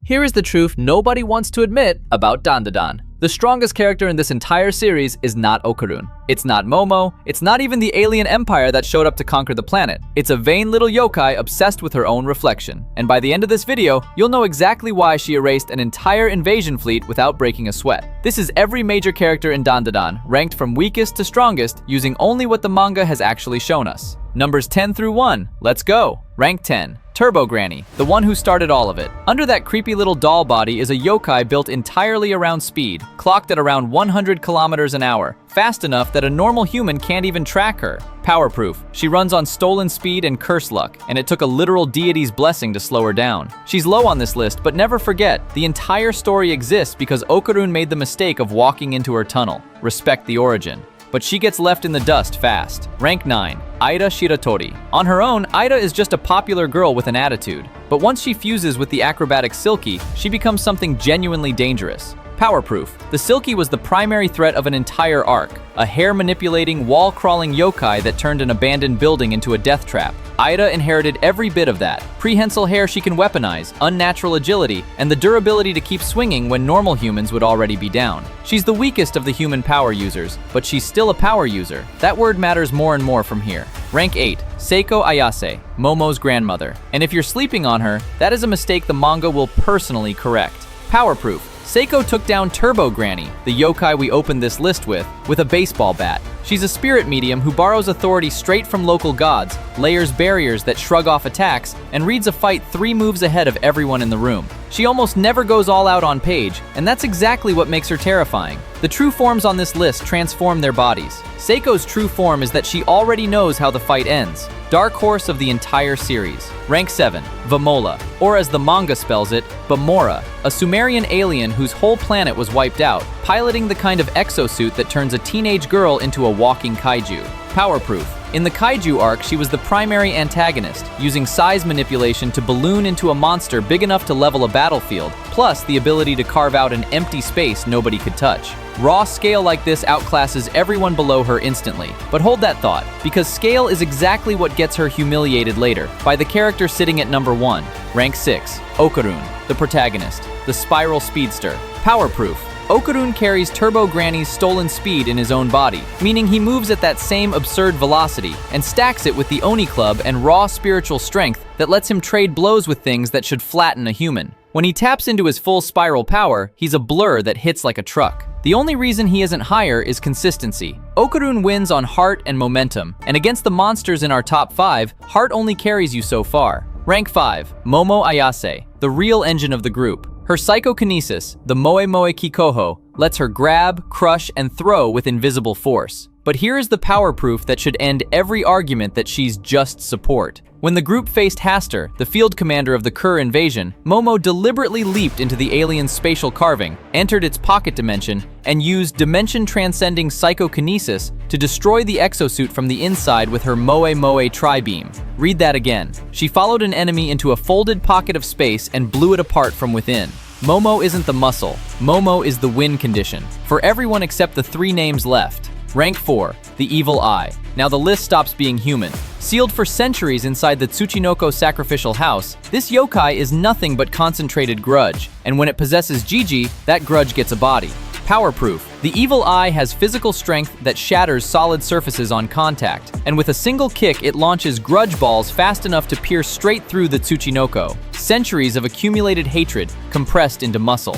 Here is the truth nobody wants to admit about Dandadan. The strongest character in this entire series is not Okarun. It's not Momo. It's not even the alien empire that showed up to conquer the planet. It's a vain little yokai obsessed with her own reflection. And by the end of this video, you'll know exactly why she erased an entire invasion fleet without breaking a sweat. This is every major character in Dandadan, ranked from weakest to strongest, using only what the manga has actually shown us. Numbers 10 through 1. Let's go. Rank 10. Turbo Granny, the one who started all of it. Under that creepy little doll body is a yokai built entirely around speed, clocked at around 100 kilometers an hour, fast enough that a normal human can't even track her. Powerproof, she runs on stolen speed and curse luck, and it took a literal deity's blessing to slow her down. She's low on this list, but never forget, the entire story exists because Okarun made the mistake of walking into her tunnel. Respect the origin. But she gets left in the dust fast. Rank 9. Aira Shiratori. On her own, Aira is just a popular girl with an attitude. But once she fuses with the acrobatic Silky, she becomes something genuinely dangerous. Powerproof. The Silky was the primary threat of an entire arc, a hair-manipulating, wall-crawling yokai that turned an abandoned building into a death trap. Aira inherited every bit of that. Prehensile hair she can weaponize, unnatural agility, and the durability to keep swinging when normal humans would already be down. She's the weakest of the human power users, but she's still a power user. That word matters more and more from here. Rank 8. Seiko Ayase, Momo's grandmother. And if you're sleeping on her, that is a mistake the manga will personally correct. Powerproof. Seiko took down Turbo Granny, the yokai we opened this list with a baseball bat. She's a spirit medium who borrows authority straight from local gods, layers barriers that shrug off attacks, and reads a fight 3 moves ahead of everyone in the room. She almost never goes all out on page, and that's exactly what makes her terrifying. The true forms on this list transform their bodies. Seiko's true form is that she already knows how the fight ends. Dark horse of the entire series. Rank 7. Vamola, or as the manga spells it, Bamora, a Sumerian alien whose whole planet was wiped out, piloting the kind of exosuit that turns a teenage girl into a walking kaiju. Powerproof. In the kaiju arc, she was the primary antagonist, using size manipulation to balloon into a monster big enough to level a battlefield, plus the ability to carve out an empty space nobody could touch. Raw scale like this outclasses everyone below her instantly. But hold that thought, because scale is exactly what gets her humiliated later, by the character sitting at number 1. Rank 6. Okarun, the protagonist, the spiral speedster. Powerproof. Okarun carries Turbo Granny's stolen speed in his own body, meaning he moves at that same absurd velocity, and stacks it with the Oni Club and raw spiritual strength that lets him trade blows with things that should flatten a human. When he taps into his full spiral power, he's a blur that hits like a truck. The only reason he isn't higher is consistency. Okarun wins on heart and momentum, and against the monsters in our top 5, heart only carries you so far. Rank 5. Momo Ayase, the real engine of the group. Her psychokinesis, the Moe Moe Kikoho, lets her grab, crush, and throw with invisible force. But here is the power proof that should end every argument that she's just support. When the group faced Haster, the field commander of the Kur invasion, Momo deliberately leaped into the alien's spatial carving, entered its pocket dimension, and used dimension-transcending psychokinesis to destroy the exosuit from the inside with her Moe Moe tri-beam. Read that again. She followed an enemy into a folded pocket of space and blew it apart from within. Momo isn't the muscle. Momo is the win condition, for everyone except the 3 names left. Rank 4. The Evil Eye. Now the list stops being human. Sealed for centuries inside the Tsuchinoko sacrificial house, this yokai is nothing but concentrated grudge, and when it possesses Gigi, that grudge gets a body. Powerproof. The Evil Eye has physical strength that shatters solid surfaces on contact, and with a single kick it launches grudge balls fast enough to pierce straight through the Tsuchinoko. Centuries of accumulated hatred compressed into muscle.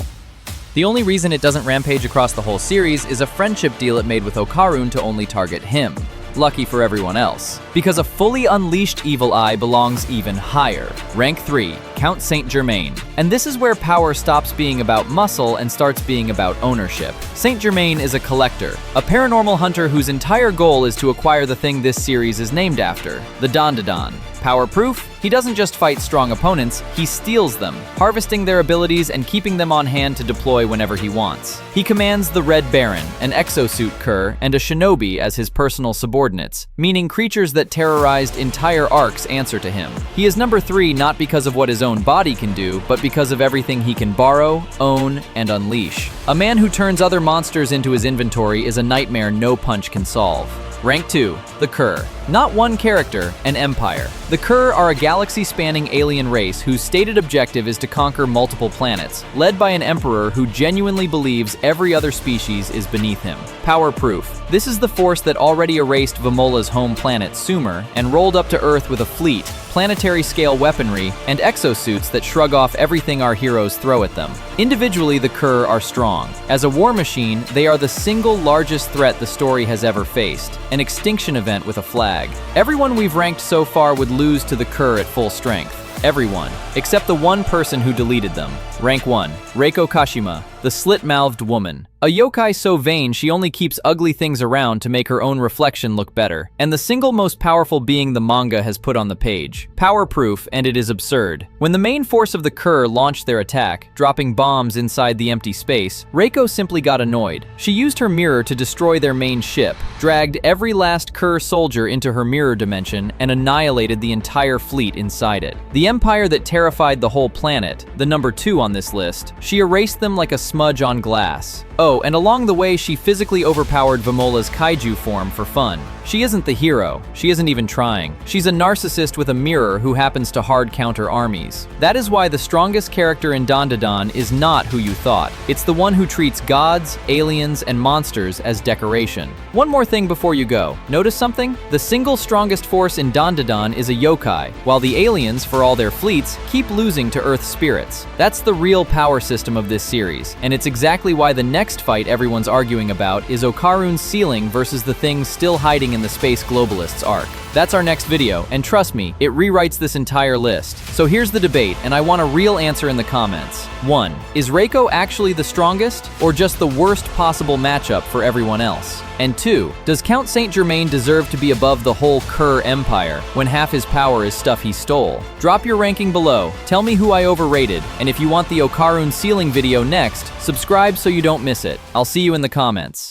The only reason it doesn't rampage across the whole series is a friendship deal it made with Okarun to only target him. Lucky for everyone else. Because a fully unleashed Evil Eye belongs even higher. Rank 3. Count Saint-Germain. And this is where power stops being about muscle and starts being about ownership. Saint-Germain is a collector, a paranormal hunter whose entire goal is to acquire the thing this series is named after, the Dandadan. Powerproof? He doesn't just fight strong opponents, he steals them, harvesting their abilities and keeping them on hand to deploy whenever he wants. He commands the Red Baron, an exosuit Kur, and a shinobi as his personal subordinates, meaning creatures that terrorized entire arcs answer to him. He is number 3 not because of what his own body can do, but because of everything he can borrow, own, and unleash. A man who turns other monsters into his inventory is a nightmare no punch can solve. Rank 2, the Kur. Not one character, an empire. The Kur are a galaxy-spanning alien race whose stated objective is to conquer multiple planets, led by an emperor who genuinely believes every other species is beneath him. Power proof. This is the force that already erased Vamola's home planet, Sumer, and rolled up to Earth with a fleet, planetary-scale weaponry, and exosuits that shrug off everything our heroes throw at them. Individually, the Kur are strong. As a war machine, they are the single largest threat the story has ever faced, an extinction event with a flag. Everyone we've ranked so far would lose to the Kur at full strength. Everyone, except the one person who deleted them. Rank 1, Reiko Kashima, the Slit-Mouthed woman. A yokai so vain she only keeps ugly things around to make her own reflection look better, and the single most powerful being the manga has put on the page. Power proof, and it is absurd. When the main force of the Kur launched their attack, dropping bombs inside the empty space, Reiko simply got annoyed. She used her mirror to destroy their main ship, dragged every last Kur soldier into her mirror dimension, and annihilated the entire fleet inside it. The empire that terrified the whole planet, the number 2 on this list, she erased them like a smudge on glass. Oh, and along the way, she physically overpowered Vamola's kaiju form for fun. She isn't the hero. She isn't even trying. She's a narcissist with a mirror who happens to hard counter armies. That is why the strongest character in Dandadan is not who you thought. It's the one who treats gods, aliens, and monsters as decoration. One more thing before you go. Notice something? The single strongest force in Dandadan is a yokai, while the aliens, for all their fleets, keep losing to Earth spirits. That's the real power system of this series, and it's exactly why the next fight everyone's arguing about is Okarun's ceiling versus the things still hiding in the Space Globalists arc. That's our next video, and trust me, it rewrites this entire list. So here's the debate, and I want a real answer in the comments. 1. Is Reiko actually the strongest, or just the worst possible matchup for everyone else? And 2. Does Count Saint-Germain deserve to be above the whole Kur empire when half his power is stuff he stole? Drop your ranking below, tell me who I overrated, and if you want the Okarun ceiling video next, subscribe so you don't miss it. I'll see you in the comments.